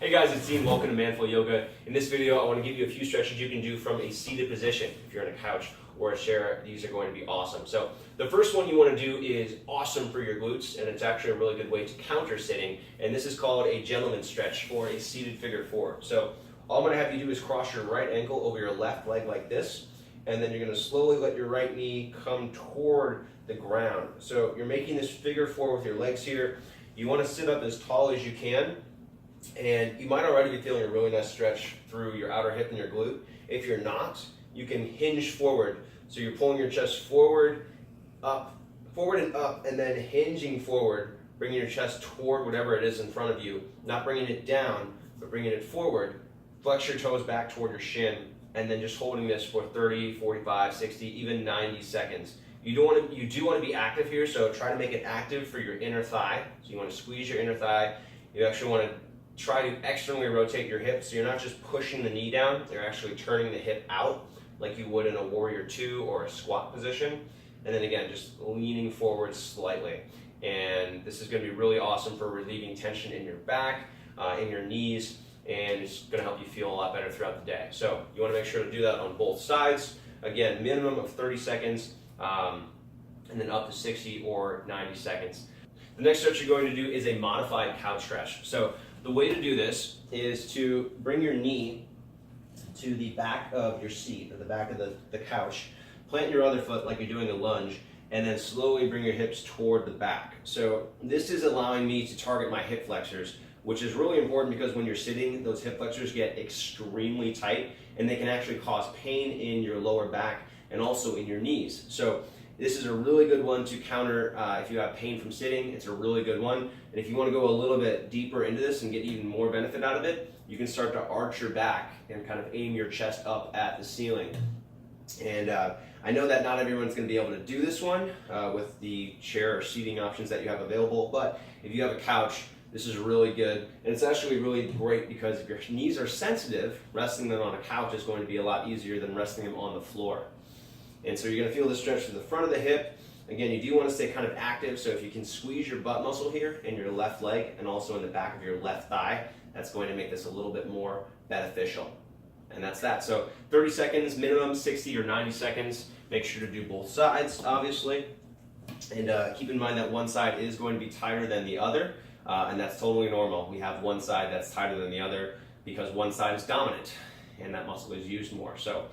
Hey guys, it's Dean. Welcome to Manful Yoga. In this video, I want to give you a few stretches you can do from a seated position. If you're on a couch or a chair, these are going to be awesome. So the first one you want to do is awesome for your glutes, and it's actually a really good way to counter sitting. And this is called a gentleman stretch or a seated figure four. So all I'm going to have you do is cross your right ankle over your left leg like this, and then you're going to slowly let your right knee come toward the ground. So you're making this figure four with your legs here. You want to sit up as tall as you can. And you might already be feeling a really nice stretch through your outer hip and your glute. If you're not, you can hinge forward. So you're pulling your chest forward and up, and then hinging forward, bringing your chest toward whatever it is in front of you. Not bringing it down, but bringing it forward. Flex your toes back toward your shin, and then just holding this for 30, 45, 60, even 90 seconds. You do want to be active here, so try to make it active for your inner thigh. So you want to squeeze your inner thigh. You actually want to try to externally rotate your hips, so you're not just pushing the knee down, you're actually turning the hip out like you would in a warrior two or a squat position. And then again, just leaning forward slightly. And this is going to be really awesome for relieving tension in your back, in your knees, and it's going to help you feel a lot better throughout the day. So you want to make sure to do that on both sides. Again, minimum of 30 seconds, and then up to 60 or 90 seconds. The next stretch you're going to do is a modified couch stretch. So the way to do this is to bring your knee to the back of your seat, or the back of the couch, plant your other foot like you're doing a lunge, and then slowly bring your hips toward the back. So this is allowing me to target my hip flexors, which is really important because when you're sitting, those hip flexors get extremely tight, and they can actually cause pain in your lower back and also in your knees. So this is a really good one to counter if you have pain from sitting. It's a really good one. And if you want to go a little bit deeper into this and get even more benefit out of it, you can start to arch your back and kind of aim your chest up at the ceiling. And I know that not everyone's going to be able to do this one with the chair or seating options that you have available, but if you have a couch, this is really good. And it's actually really great because if your knees are sensitive, resting them on a couch is going to be a lot easier than resting them on the floor. And so you're going to feel the stretch to the front of the hip. Again, you do want to stay kind of active, so if you can squeeze your butt muscle here in your left leg and also in the back of your left thigh, that's going to make this a little bit more beneficial. And that's that. So 30 seconds minimum, 60 or 90 seconds. Make sure to do both sides, obviously. And keep in mind that one side is going to be tighter than the other, and that's totally normal. We have one side that's tighter than the other because one side is dominant and that muscle is used more. So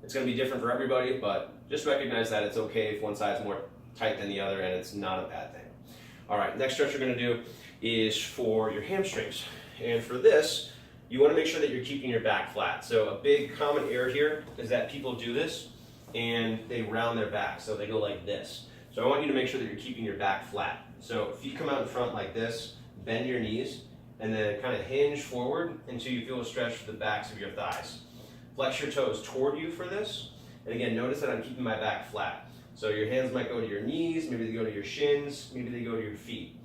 it's going to be different for everybody, but just recognize that it's okay if one side's more tight than the other, and it's not a bad thing. All right, next stretch you're going to do is for your hamstrings. And for this, you want to make sure that you're keeping your back flat. So a big common error here is that people do this and they round their back, so they go like this. So I want you to make sure that you're keeping your back flat. So if you come out in front like this, bend your knees, and then kind of hinge forward until you feel a stretch for the backs of your thighs. Flex your toes toward you for this. And again, notice that I'm keeping my back flat. So your hands might go to your knees, maybe they go to your shins, maybe they go to your feet.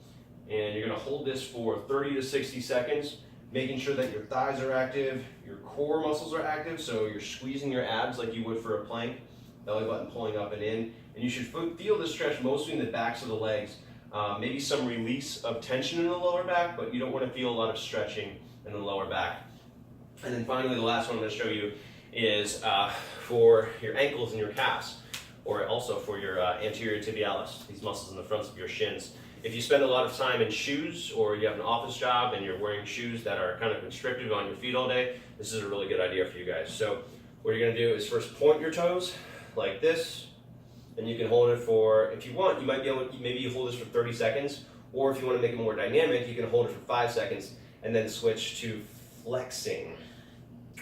And you're going to hold this for 30 to 60 seconds, making sure that your thighs are active, your core muscles are active, so you're squeezing your abs like you would for a plank, belly button pulling up and in. And you should feel the stretch mostly in the backs of the legs, maybe some release of tension in the lower back, but you don't want to feel a lot of stretching in the lower back. And then finally, the last one I'm going to show you is for your ankles and your calves, or also for your anterior tibialis, these muscles in the fronts of your shins. If you spend a lot of time in shoes, or you have an office job and you're wearing shoes that are kind of constrictive on your feet all day, this is a really good idea for you guys. So what you're going to do is first point your toes like this, and you can hold it for, if you want, you might be able to, maybe you hold this for 30 seconds, or if you want to make it more dynamic, you can hold it for 5 seconds and then switch to flexing,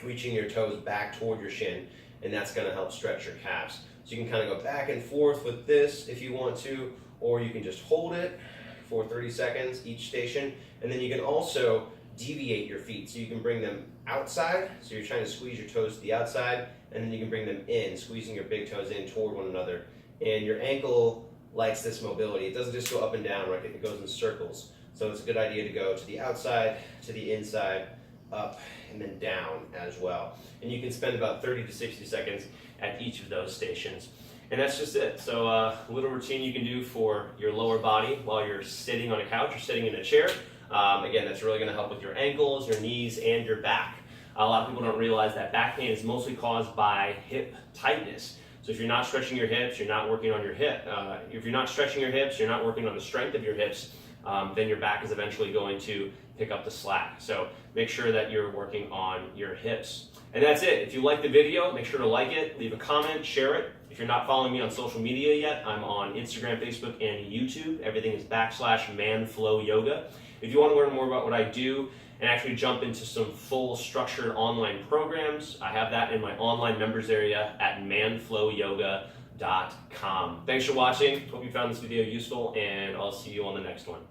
reaching your toes back toward your shin, and that's going to help stretch your calves. So you can kind of go back and forth with this if you want to, or you can just hold it for 30 seconds each station, and then you can also deviate your feet. So you can bring them outside, so you're trying to squeeze your toes to the outside, and then you can bring them in, squeezing your big toes in toward one another. And your ankle likes this mobility. It doesn't just go up and down, right? It goes in circles. So it's a good idea to go to the outside, to the inside, up, and then down as well. And you can spend about 30 to 60 seconds at each of those stations. And that's just it. So a little routine you can do for your lower body while you're sitting on a couch or sitting in a chair. Again, that's really going to help with your ankles, your knees, and your back. A lot of people don't realize that back pain is mostly caused by hip tightness. So if you're not stretching your hips, you're not working on your hip. If you're not stretching your hips, you're not working on the strength of your hips, then your back is eventually going to pick up the slack. So make sure that you're working on your hips. And that's it. If you like the video, make sure to like it, leave a comment, share it. If you're not following me on social media yet, I'm on Instagram, Facebook, and YouTube. Everything is /ManFlowYoga. If you want to learn more about what I do and actually jump into some full structured online programs, I have that in my online members area at manflowyoga.com. Thanks for watching. Hope you found this video useful, and I'll see you on the next one.